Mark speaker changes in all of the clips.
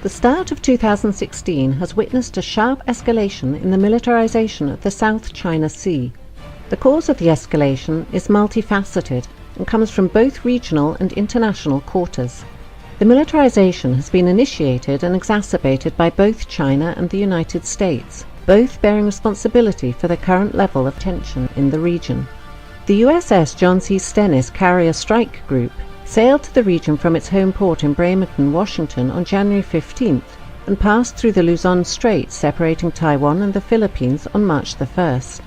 Speaker 1: The start of 2016 has witnessed a sharp escalation in the militarization of the South China Sea. The cause of the escalation is multifaceted and comes from both regional and international quarters. The militarization has been initiated and exacerbated by both China and the United States, both bearing responsibility for the current level of tension in the region. The USS John C. Stennis Carrier Strike Group sailed to the region from its home port in Bremerton, Washington on January 15th and passed through the Luzon Strait separating Taiwan and the Philippines on March the 1st.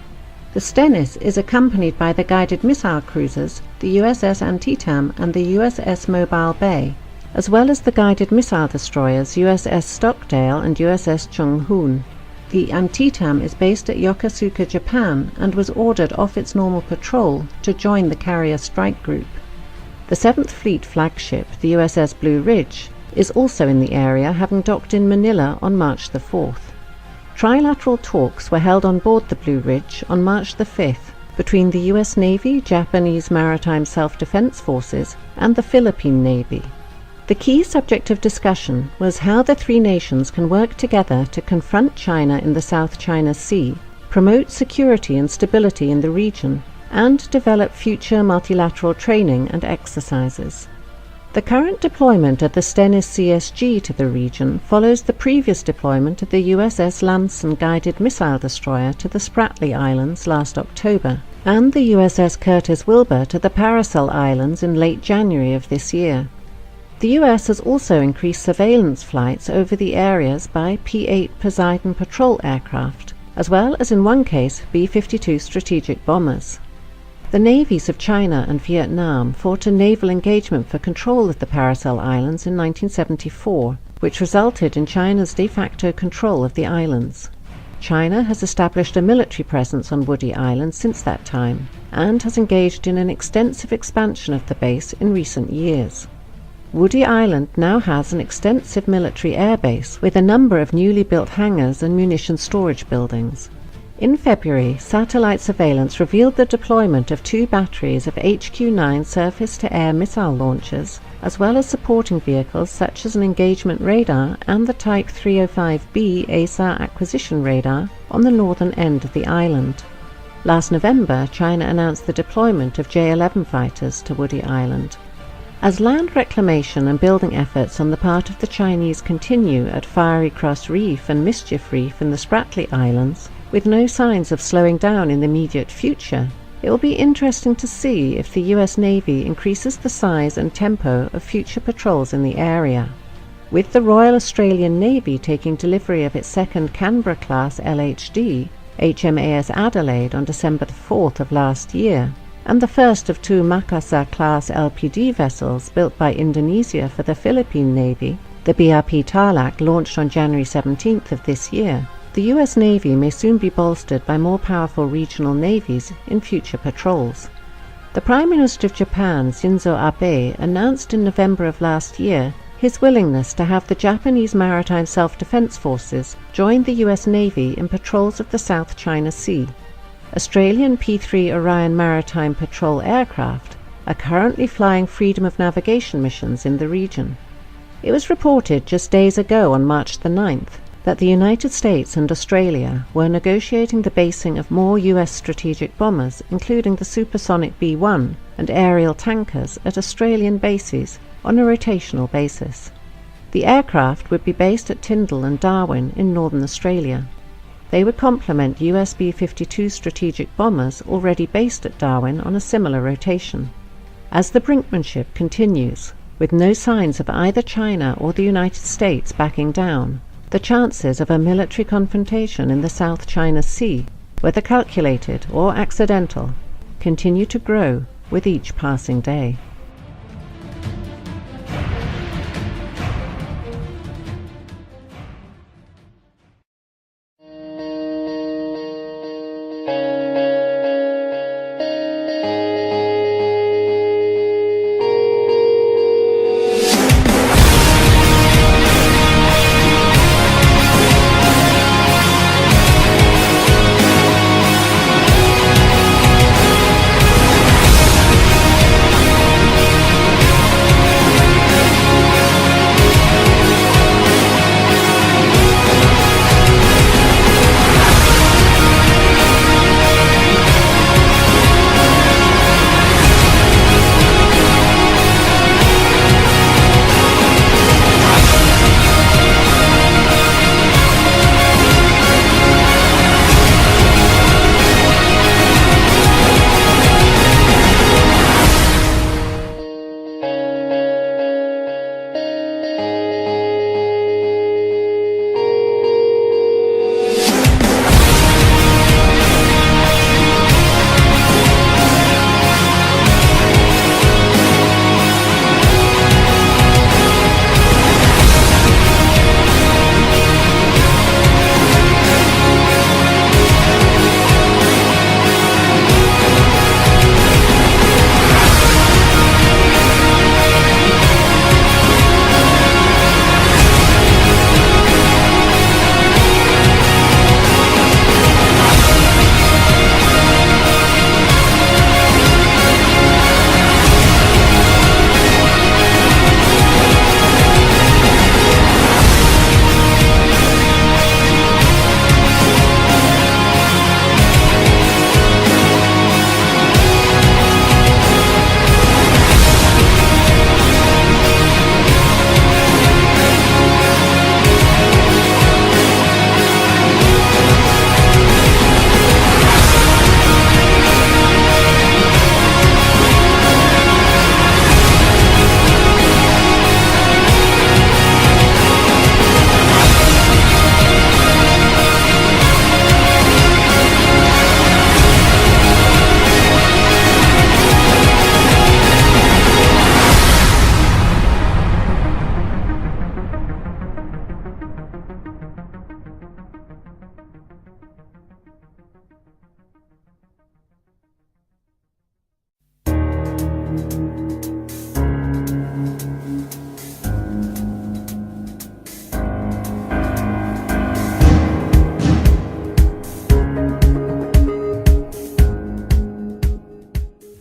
Speaker 1: The Stennis is accompanied by the guided missile cruisers, the USS Antietam and the USS Mobile Bay, as well as the guided missile destroyers USS Stockdale and USS Chung-hoon. The Antietam is based at Yokosuka, Japan, and was ordered off its normal patrol to join the Carrier Strike Group. The 7th Fleet flagship, the USS Blue Ridge, is also in the area, having docked in Manila on March the 4th. Trilateral talks were held on board the Blue Ridge on March the 5th between the US Navy, Japanese Maritime Self-Defense Forces, and the Philippine Navy. The key subject of discussion was how the three nations can work together to confront China in the South China Sea, promote security and stability in the region, and develop future multilateral training and exercises. The current deployment of the Stennis CSG to the region follows the previous deployment of the USS Lamson guided missile destroyer to the Spratly Islands last October, and the USS Curtis Wilbur to the Paracel Islands in late January of this year. The US has also increased surveillance flights over the areas by P-8 Poseidon patrol aircraft, as well as in one case B-52 strategic bombers. The navies of China and Vietnam fought a naval engagement for control of the Paracel Islands in 1974, which resulted in China's de facto control of the islands. China has established a military presence on Woody Island since that time, and has engaged in an extensive expansion of the base in recent years. Woody Island now has an extensive military airbase with a number of newly built hangars and munition storage buildings. In February, satellite surveillance revealed the deployment of 2 batteries of HQ-9 surface-to-air missile launchers, as well as supporting vehicles such as an engagement radar and the Type 305B ASAR acquisition radar on the northern end of the island. Last November, China announced the deployment of J-11 fighters to Woody Island. As land reclamation and building efforts on the part of the Chinese continue at Fiery Cross Reef and Mischief Reef in the Spratly Islands, with no signs of slowing down in the immediate future, it will be interesting to see if the US Navy increases the size and tempo of future patrols in the area. With the Royal Australian Navy taking delivery of its second Canberra-class LHD, HMAS Adelaide, on December the 4th of last year, and the first of 2 Makassar-class LPD vessels built by Indonesia for the Philippine Navy, the BRP Tarlac, launched on January 17th of this year, the US Navy may soon be bolstered by more powerful regional navies in future patrols. The Prime Minister of Japan, Shinzo Abe, announced in November of last year his willingness to have the Japanese Maritime Self-Defense Forces join the US Navy in patrols of the South China Sea. Australian P-3 Orion Maritime Patrol aircraft are currently flying freedom of navigation missions in the region. It was reported just days ago on March the 9th that the United States and Australia were negotiating the basing of more US strategic bombers, including the supersonic B-1 and aerial tankers, at Australian bases on a rotational basis. The aircraft would be based at Tyndall and Darwin in northern Australia. They would complement US B-52 strategic bombers already based at Darwin on a similar rotation. As the brinkmanship continues, with no signs of either China or the United States backing down, the chances of a military confrontation in the South China Sea, whether calculated or accidental, continue to grow with each passing day.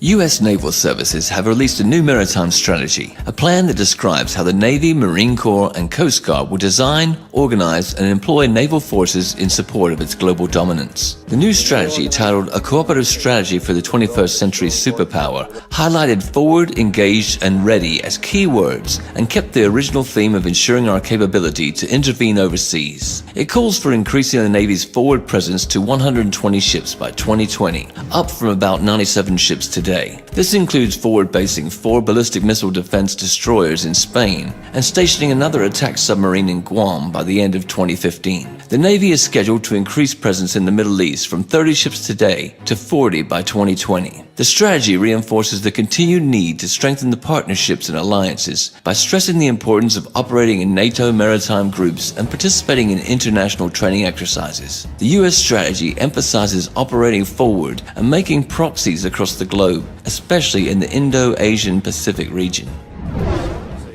Speaker 2: U.S. naval services have released a new maritime strategy, a plan that describes how the Navy, Marine Corps, and Coast Guard will design, organize, and employ naval forces in support of its global dominance. The new strategy, titled A Cooperative Strategy for the 21st Century Superpower, highlighted forward, engaged, and ready as key words and kept the original theme of ensuring our capability to intervene overseas. It calls for increasing the Navy's forward presence to 120 ships by 2020, up from about 97 ships today. This includes forward-basing 4 ballistic missile defense destroyers in Spain and stationing another attack submarine in Guam by the end of 2015. The Navy is scheduled to increase presence in the Middle East from 30 ships today to 40 by 2020. The strategy reinforces the continued need to strengthen the partnerships and alliances by stressing the importance of operating in NATO maritime groups and participating in international training exercises. The U.S. strategy emphasizes operating forward and making proxies across the globe, especially in the Indo-Asian Pacific region.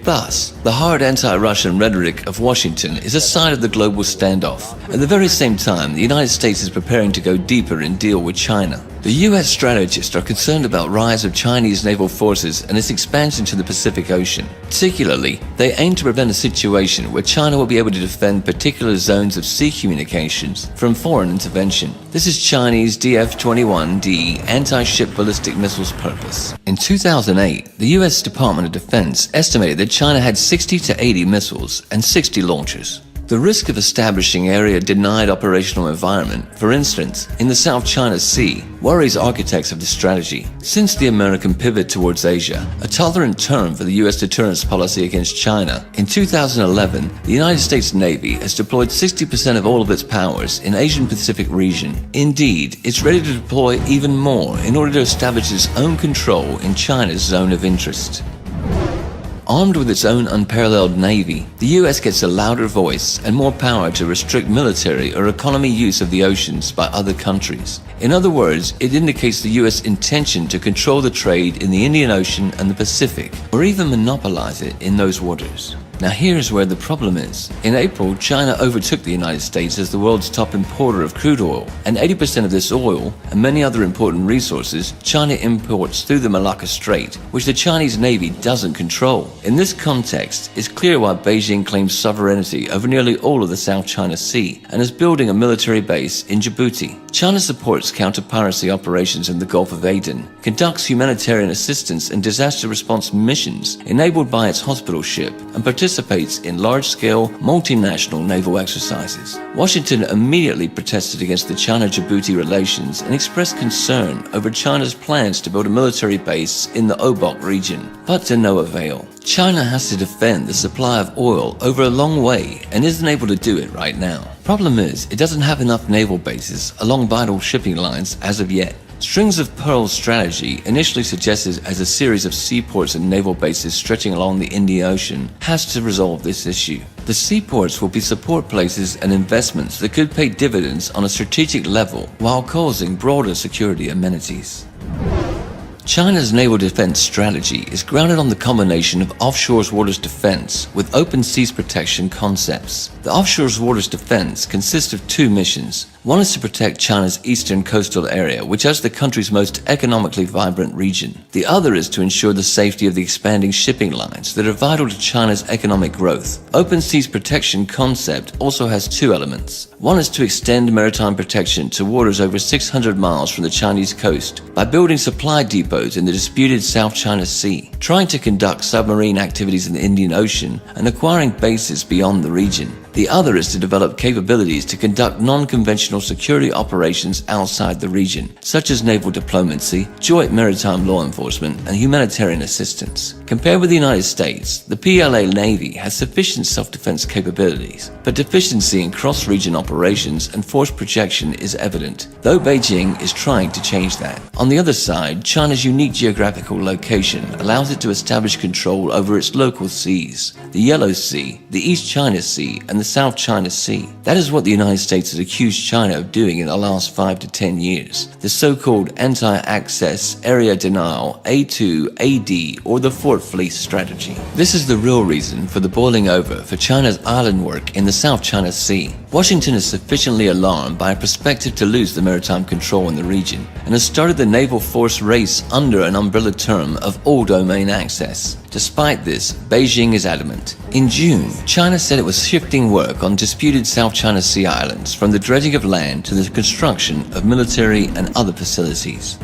Speaker 2: Thus, the hard anti-Russian rhetoric of Washington is a sign of the global standoff. At the very same time, the United States is preparing to go deeper and deal with China. The U.S. strategists are concerned about the rise of Chinese naval forces and its expansion to the Pacific Ocean. Particularly, they aim to prevent a situation where China will be able to defend particular zones of sea communications from foreign intervention. This is Chinese DF-21D anti-ship ballistic missiles purpose. In 2008, the U.S. Department of Defense estimated that China had 60 to 80 missiles and 60 launchers. The risk of establishing area-denied operational environment, for instance, in the South China Sea, worries architects of the strategy. Since the American pivot towards Asia, a tolerant term for the U.S. deterrence policy against China, in 2011, the United States Navy has deployed 60% of all of its powers in Asian-Pacific region. Indeed, it's ready to deploy even more in order to establish its own control in China's zone of interest. Armed with its own unparalleled navy, the U.S. gets a louder voice and more power to restrict military or economy use of the oceans by other countries. In other words, it indicates the U.S. intention to control the trade in the Indian Ocean and the Pacific, or even monopolize it in those waters. Now here's where the problem is. In April, China overtook the United States as the world's top importer of crude oil, and 80% of this oil, and many other important resources, China imports through the Malacca Strait, which the Chinese Navy doesn't control. In this context, it's clear why Beijing claims sovereignty over nearly all of the South China Sea, and is building a military base in Djibouti. China supports counter-piracy operations in the Gulf of Aden, conducts humanitarian assistance and disaster response missions enabled by its hospital ship, and participates in large-scale, multinational naval exercises. Washington immediately protested against the China-Djibouti relations and expressed concern over China's plans to build a military base in the Obok region, but to no avail. China has to defend the supply of oil over a long way and isn't able to do it right now. Problem is, it doesn't have enough naval bases along vital shipping lines as of yet. Strings of Pearls strategy, initially suggested as a series of seaports and naval bases stretching along the Indian Ocean, has to resolve this issue. The seaports will be support places and investments that could pay dividends on a strategic level while causing broader security amenities. China's naval defense strategy is grounded on the combination of offshore waters defense with open seas protection concepts. The offshore waters defense consists of 2 missions. One is to protect China's eastern coastal area, which is the country's most economically vibrant region. The other is to ensure the safety of the expanding shipping lines that are vital to China's economic growth. Open seas protection concept also has 2 elements. One is to extend maritime protection to waters over 600 miles from the Chinese coast by building supply depots in the disputed South China Sea, trying to conduct submarine activities in the Indian Ocean, and acquiring bases beyond the region. The other is to develop capabilities to conduct non-conventional security operations outside the region, such as naval diplomacy, joint maritime law enforcement, and humanitarian assistance. Compared with the United States, the PLA Navy has sufficient self-defense capabilities, but deficiency in cross-region operations and force projection is evident, though Beijing is trying to change that. On the other side, China's unique geographical location allows it to establish control over its local seas, the Yellow Sea, the East China Sea, and the South China Sea. That is what the United States has accused China China of doing in the last 5 to 10 years, the so-called anti-access area denial A2, AD, or the Fort Fleece strategy. This is the real reason for the boiling over for China's island work in the South China Sea. Washington is sufficiently alarmed by a perspective to lose the maritime control in the region and has started the naval force race under an umbrella term of all domain access. Despite this, Beijing is adamant. In June, China said it was shifting work on disputed South China Sea islands from the dredging of land to the construction of military and other facilities.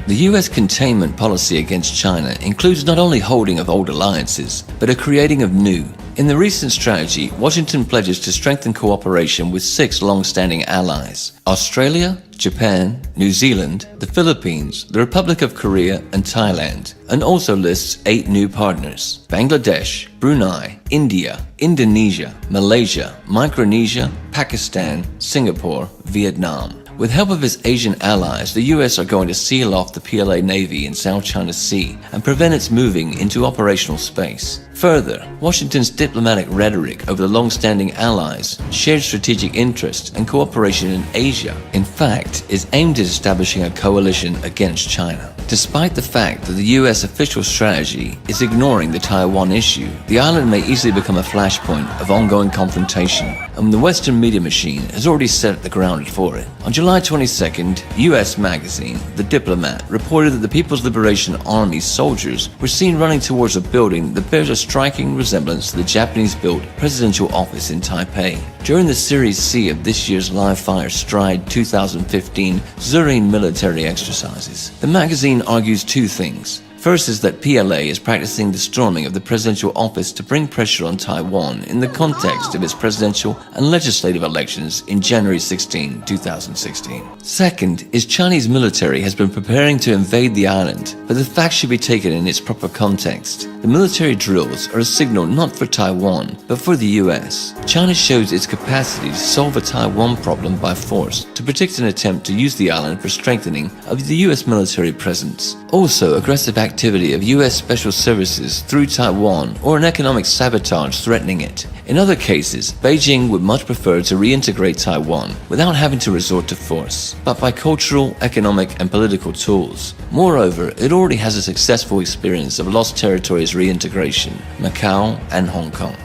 Speaker 2: The US containment policy against China includes not only holding of old alliances, but a creating of new. In the recent strategy, Washington pledges to strengthen cooperation with 6 long-standing allies: Australia, Japan, New Zealand, the Philippines, the Republic of Korea, and Thailand, and also lists 8 new partners: Bangladesh, Brunei, India, Indonesia, Malaysia, Micronesia, Pakistan, Singapore, Vietnam. With help of its Asian allies, the US are going to seal off the PLA Navy in South China Sea and prevent its moving into operational space. Further, Washington's diplomatic rhetoric over the long-standing allies, shared strategic interests, and cooperation in Asia, in fact, is aimed at establishing a coalition against China. Despite the fact that the US official strategy is ignoring the Taiwan issue, the island may easily become a flashpoint of ongoing confrontation, and the Western media machine has already set the ground for it. On July 22nd, US magazine The Diplomat reported that the People's Liberation Army soldiers were seen running towards a building that bears a striking resemblance to the Japanese-built presidential office in Taipei. During the Series C of this year's live-fire Stride 2015 Zurine military exercises, the magazine argues 2 things. First is that PLA is practicing the storming of the presidential office to bring pressure on Taiwan in the context of its presidential and legislative elections in January 16, 2016. Second is Chinese military has been preparing to invade the island, but the fact should be taken in its proper context. The military drills are a signal not for Taiwan, but for the US. China shows its capacity to solve a Taiwan problem by force, to predict an attempt to use the island for strengthening of the US military presence. Also, aggressive activity of US special services through Taiwan, or an economic sabotage threatening it. In other cases, Beijing would much prefer to reintegrate Taiwan without having to resort to force, but by cultural, economic, and political tools. Moreover, it already has a successful experience of lost territories reintegration, Macau and Hong Kong.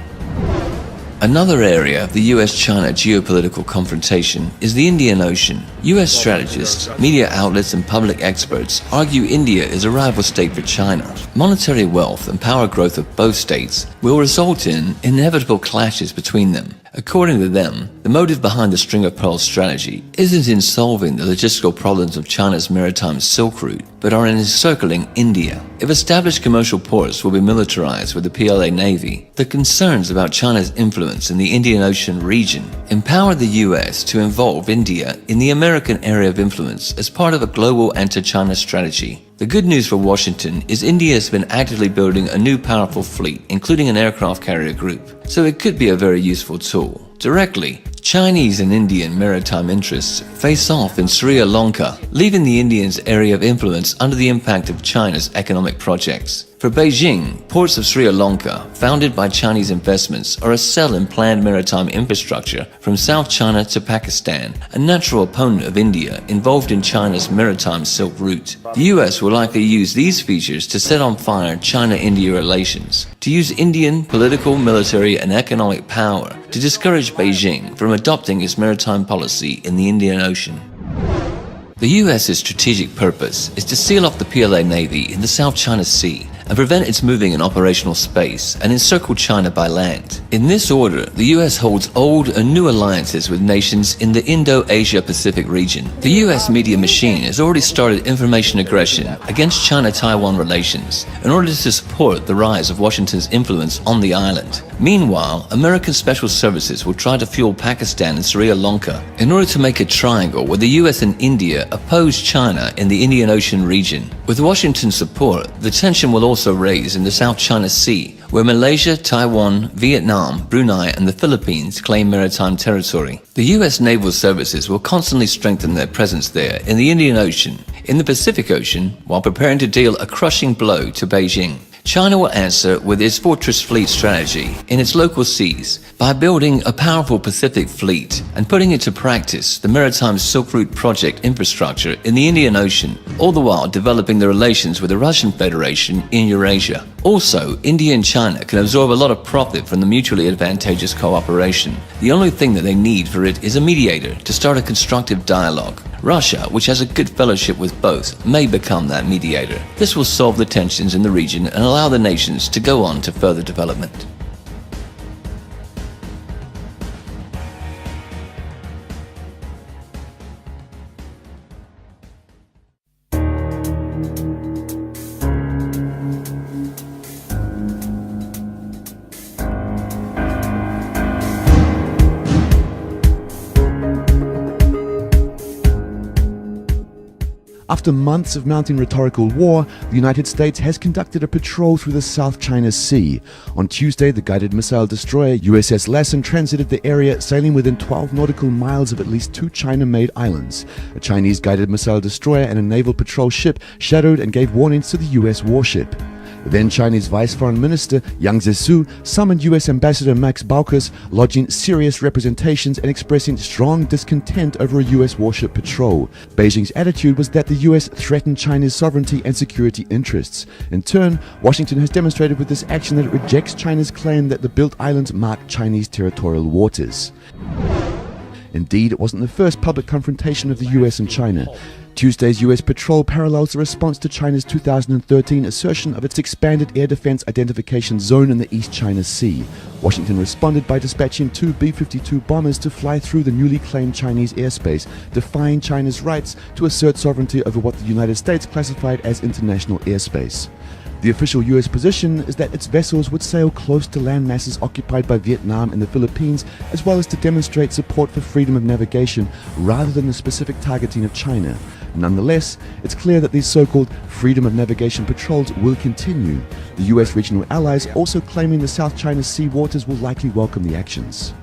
Speaker 2: Another area of the US-China geopolitical confrontation is the Indian Ocean. US strategists, media outlets, and public experts argue India is a rival state for China. Monetary wealth and power growth of both states will result in inevitable clashes between them. According to them, the motive behind the string of pearls strategy isn't in solving the logistical problems of China's maritime Silk Route, but are in encircling India. If established commercial ports will be militarized with the PLA Navy, the concerns about China's influence in the Indian Ocean region empower the US to involve India in the American area of influence as part of a global anti-China strategy. The good news for Washington is India has been actively building a new powerful fleet, including an aircraft carrier group, so it could be a very useful tool. Directly, Chinese and Indian maritime interests face off in Sri Lanka, leaving the Indians' area of influence under the impact of China's economic projects. For Beijing, ports of Sri Lanka, founded by Chinese investments, are a cell in planned maritime infrastructure from South China to Pakistan, a natural opponent of India involved in China's maritime Silk Route. The US will likely use these features to set on fire China-India relations, to use Indian political, military, and economic power to discourage Beijing from adopting its maritime policy in the Indian Ocean. The US's strategic purpose is to seal off the PLA Navy in the South China Sea and prevent its moving in operational space and encircle China by land. In this order, the US holds old and new alliances with nations in the Indo-Asia-Pacific region. The US media machine has already started information aggression against China-Taiwan relations in order to support the rise of Washington's influence on the island. Meanwhile, American special services will try to fuel Pakistan and Sri Lanka in order to make a triangle where the US and India oppose China in the Indian Ocean region. With Washington's support, the tension will also raise in the South China Sea, where Malaysia, Taiwan, Vietnam, Brunei, and the Philippines claim maritime territory. The US naval services will constantly strengthen their presence there in the Indian Ocean, in the Pacific Ocean, while preparing to deal a crushing blow to Beijing. China will answer with its fortress fleet strategy in its local seas by building a powerful Pacific fleet and putting into practice the maritime Silk Route project infrastructure in the Indian Ocean, all the while developing the relations with the Russian Federation in Eurasia. Also, India and China can absorb a lot of profit from the mutually advantageous cooperation. The only thing that they need for it is a mediator to start a constructive dialogue. Russia, which has a good fellowship with both, may become that mediator. This will solve the tensions in the region and allow the nations to go on to further development.
Speaker 3: After months of mounting rhetorical war, the United States has conducted a patrol through the South China Sea. On Tuesday, the guided missile destroyer USS Lassen transited the area, sailing within 12 nautical miles of at least 2 China-made islands. A Chinese guided missile destroyer and a naval patrol ship shadowed and gave warnings to the US warship. Then Chinese Vice Foreign Minister Yang Zhesu summoned US Ambassador Max Baucus, lodging serious representations and expressing strong discontent over a US warship patrol. Beijing's attitude was that the US threatened China's sovereignty and security interests. In turn, Washington has demonstrated with this action that it rejects China's claim that the built islands mark Chinese territorial waters. Indeed, it wasn't the first public confrontation of the US and China. Tuesday's US patrol parallels the response to China's 2013 assertion of its expanded air defense identification zone in the East China Sea. Washington responded by dispatching 2 B-52 bombers to fly through the newly claimed Chinese airspace, defying China's rights to assert sovereignty over what the United States classified as international airspace. The official US position is that its vessels would sail close to land masses occupied by Vietnam and the Philippines, as well as to demonstrate support for freedom of navigation rather than the specific targeting of China. Nonetheless, it's clear that these so-called freedom of navigation patrols will continue. The US regional allies also claiming the South China Sea waters will likely welcome the actions.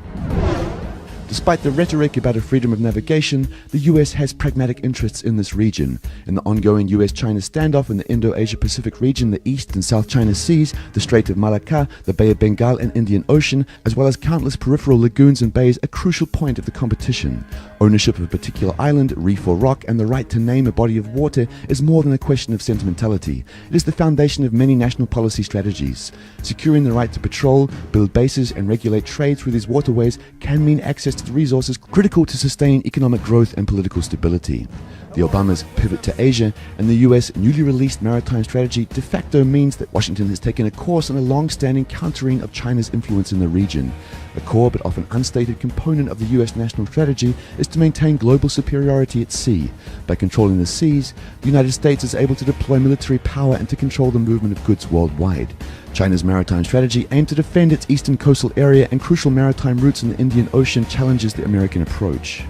Speaker 3: Despite the rhetoric about a freedom of navigation, the US has pragmatic interests in this region. In the ongoing US-China standoff in the Indo-Asia-Pacific region, the East and South China Seas, the Strait of Malacca, the Bay of Bengal and Indian Ocean, as well as countless peripheral lagoons and bays, a crucial point of the competition. Ownership of a particular island, reef or rock, and the right to name a body of water is more than a question of sentimentality. It is the foundation of many national policy strategies. Securing the right to patrol, build bases, and regulate trade through these waterways can mean access to the resources critical to sustain economic growth and political stability. The Obamas' pivot to Asia and the US newly released maritime strategy de facto means that Washington has taken a course on a long-standing countering of China's influence in the region. A core but often unstated component of the US national strategy is to maintain global superiority at sea. By controlling the seas, the United States is able to deploy military power and to control the movement of goods worldwide. China's maritime strategy aimed to defend its eastern coastal area and crucial maritime routes in the Indian Ocean challenges the American approach.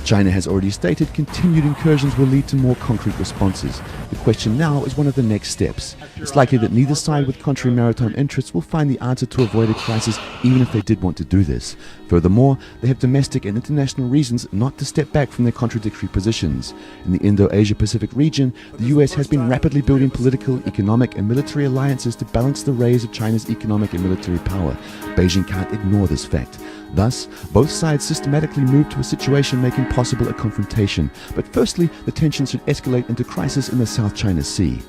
Speaker 3: China has already stated continued incursions will lead to more concrete responses. The question now is one of the next steps. It's likely that neither side with contrary maritime interests will find the answer to avoid a crisis even if they did want to do this. Furthermore, they have domestic and international reasons not to step back from their contradictory positions. In the Indo-Asia-Pacific region, the US has been rapidly building political, economic and military alliances to balance the raise of China's economic and military power. Beijing can't ignore this fact. Thus, both sides systematically move to a situation making possible a confrontation. But firstly, the tensions should escalate into crisis in the South China Sea.